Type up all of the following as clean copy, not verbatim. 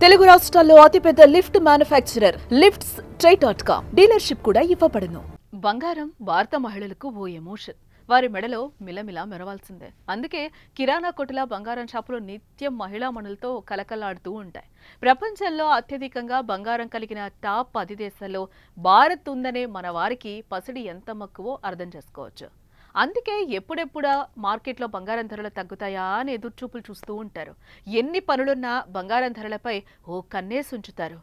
తెలుగు రాష్ట్రాల్లో అతిపెద్ద lift manufacturer lifts ట్రై.com dealership కూడా ఇవ్వబడును. బంగారం భారత మహిళలకు ఓ ఎమోషన్. వారి మెడలో మిలమిలా మెరవాల్సిందే. అందుకే కిరాణా కొట్టుల బంగారం షాపులు నిత్యం మహిళా మణులతో కలకలాడుతూ ఉంటాయి. ప్రపంచంలో అత్యధికంగా బంగారం కలిగిన టాప్ 10 దేశాల్లో భారత్ ఉందనే మన వారికి పసిడి ఎంత మక్కువో అర్థం చేసుకోవచ్చు. అందుకే ఎప్పుడెప్పుడా మార్కెట్లో బంగారం ధరలు తగ్గుతాయా అని ఎదురుచూపులు చూస్తూ ఉంటారు. ఎన్ని పనులున్నా బంగారం ధరలపై ఓ కన్నేసి ఉంచుతారు.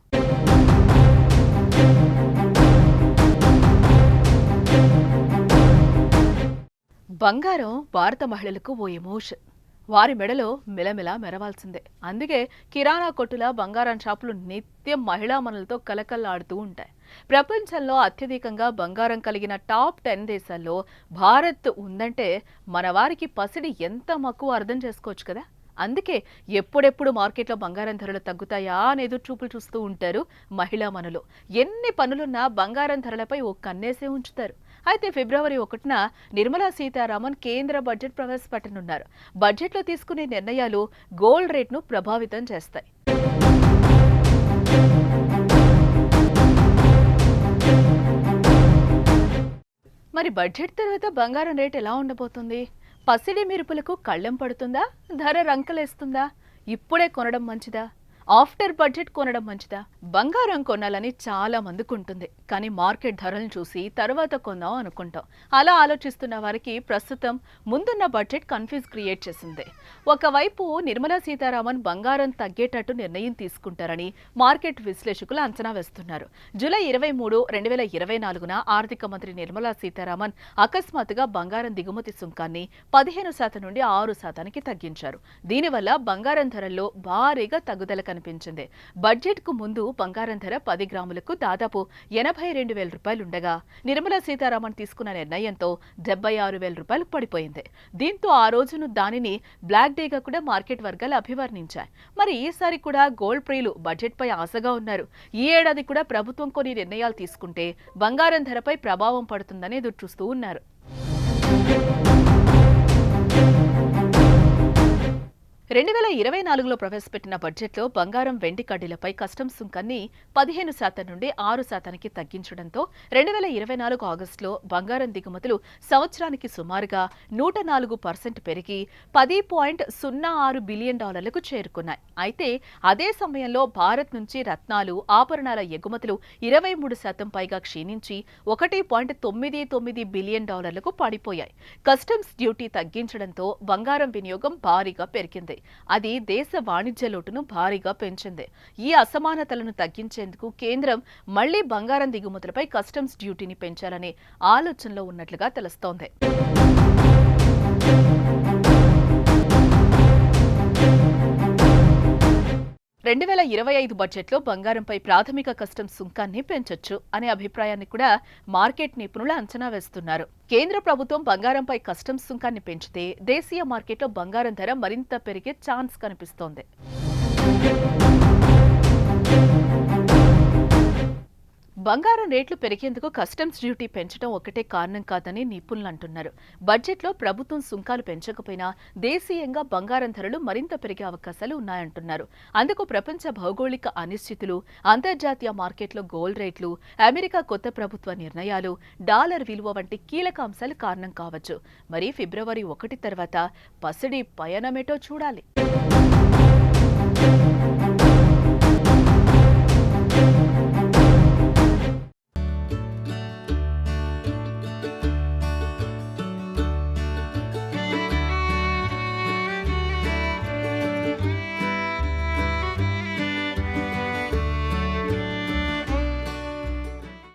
బంగారం భారత మహిళలకు ఓ ఎమోషన్. వారి మెడలో మిలమిలా మెరవాల్సిందే. అందుకే కిరాణా కొట్టుల బంగారం షాపులు నిత్యం మహిళా మనులతో కలకల్లాడుతూ ఉంటాయి. ప్రపంచంలో అత్యధికంగా బంగారం కలిగిన టాప్ 10 దేశాల్లో భారత్ ఉందంటే మన వారికి పసిడి ఎంత మక్కువ అర్థం చేసుకోవచ్చు కదా. అందుకే ఎప్పుడెప్పుడు మార్కెట్లో బంగారం ధరలు తగ్గుతాయా అని ఎదురుచూపులు చూస్తూ ఉంటారు మహిళా మనులు. ఎన్ని పనులున్నా బంగారం ధరలపై ఓ కన్నేసే ఉంచుతారు. అయితే ఫిబ్రవరి 1న నిర్మలా సీతారామన్ కేంద్ర బడ్జెట్ ప్రవేశపెట్టనున్నారు. బడ్జెట్లో తీసుకునే నిర్ణయాలు గోల్డ్ రేట్ను ప్రభావితం చేస్తాయి. మరి బడ్జెట్ తర్వాత బంగారం రేట్ ఎలా ఉండబోతుంది? పసిడి మెరుపులకు కళ్ళెం పడుతుందా? ధర రంకలేస్తుందా? ఇప్పుడే కొనడం మంచిదా? ఆఫ్టర్ బడ్జెట్ కొనడం మంచిదా? బంగారం కొనాలని చాలా మందికి ఉంటుంది. కానీ మార్కెట్ ధరలను చూసి తర్వాత కొందాం అనుకుంటాం. అలా ఆలోచిస్తున్న వారికి ప్రస్తుతం ముందున్న బడ్జెట్ కన్ఫ్యూజ్ క్రియేట్ చేసింది. ఒకవైపు నిర్మలా సీతారామన్ బంగారం తగ్గేటట్టు నిర్ణయం తీసుకుంటారని మార్కెట్ విశ్లేషకులు అంచనా వేస్తున్నారు. జూలై 23, 2024న ఆర్థిక మంత్రి నిర్మలా సీతారామన్ అకస్మాత్తుగా బంగారం దిగుమతి సుంకాన్ని 15% నుండి 6%కి తగ్గించారు. దీనివల్ల బంగారం ధరల్లో భారీగా తగ్గుదల కనిపించింది. బడ్జెట్ కు ముందు బంగారం ధర 10 గ్రాములకు దాదాపు 82,000 రూపాయలుండగా నిర్మలా సీతారామన్ తీసుకున్న నిర్ణయంతో 76,000 రూపాయలు పడిపోయింది. దీంతో ఆ రోజును దానిని బ్లాక్ డేగా కూడా మార్కెట్ వర్గాలు అభివర్ణించాయి. మరి ఈసారి కూడా గోల్డ్ ప్రియులు బడ్జెట్ పై ఆశగా ఉన్నారు. ఈ ఏడాది కూడా ప్రభుత్వం కొన్ని నిర్ణయాలు తీసుకుంటే బంగారం ధరపై ప్రభావం పడుతుందని ఎదురు చూస్తూ ఉన్నారు. 2024లో ప్రవేశపెట్టిన బడ్జెట్లో బంగారం, వెండి కడ్డీలపై కస్టమ్స్ సుంకాన్ని 15% నుండి 6%కి తగ్గించడంతో 2024 ఆగస్టులో బంగారం దిగుమతులు సంవత్సరానికి సుమారుగా 104% పెరిగి $10.06 బిలియన్ చేరుకున్నాయి. అయితే అదే సమయంలో భారత్ నుంచి రత్నాలు, ఆభరణాల ఎగుమతులు 23% పైగా క్షీణించి $1.99 బిలియన్ పడిపోయాయి. కస్టమ్స్ డ్యూటీ తగ్గించడంతో బంగారం వినియోగం భారీగా పెరిగింది. అది దేశ వాణిజ్య లోటును భారీగా పెంచింది. ఈ అసమానతలను తగ్గించేందుకు కేంద్రం మళ్లీ బంగారం దిగుమతులపై కస్టమ్స్ డ్యూటీని పెంచాలనే ఆలోచనలో ఉన్నట్లుగా తెలుస్తోంది. 2025 బడ్జెట్లో బంగారంపై ప్రాథమిక కస్టమ్స్ సుంకాన్ని పెంచొచ్చు అనే అభిప్రాయాన్ని కూడా మార్కెట్ నిపుణులు అంచనా వేస్తున్నారు. కేంద్ర ప్రభుత్వం బంగారంపై కస్టమ్స్ సుంకాన్ని పెంచితే దేశీయ మార్కెట్లో బంగారం ధర మరింత పెరిగే ఛాన్స్ కనిపిస్తోంది. బంగారం రేట్లు పెరిగేందుకు కస్టమ్స్ డ్యూటీ పెంచడం ఒకటే కారణం కాదని నిపుణులు అంటున్నారు. బడ్జెట్లో ప్రభుత్వం సుంకాలు పెంచకపోయినా దేశీయంగా బంగారం ధరలు మరింత పెరిగే అవకాశాలు ఉన్నాయంటున్నారు. అందుకు ప్రపంచ భౌగోళిక అనిశ్చితులు, అంతర్జాతీయ మార్కెట్లో గోల్డ్ రేట్లు, అమెరికా కొత్త ప్రభుత్వ నిర్ణయాలు, డాలర్ విలువ వంటి కీలక అంశాలు కారణం కావచ్చు. మరి ఫిబ్రవరి 1 తర్వాత పసిడి పయనమేటో చూడాలి.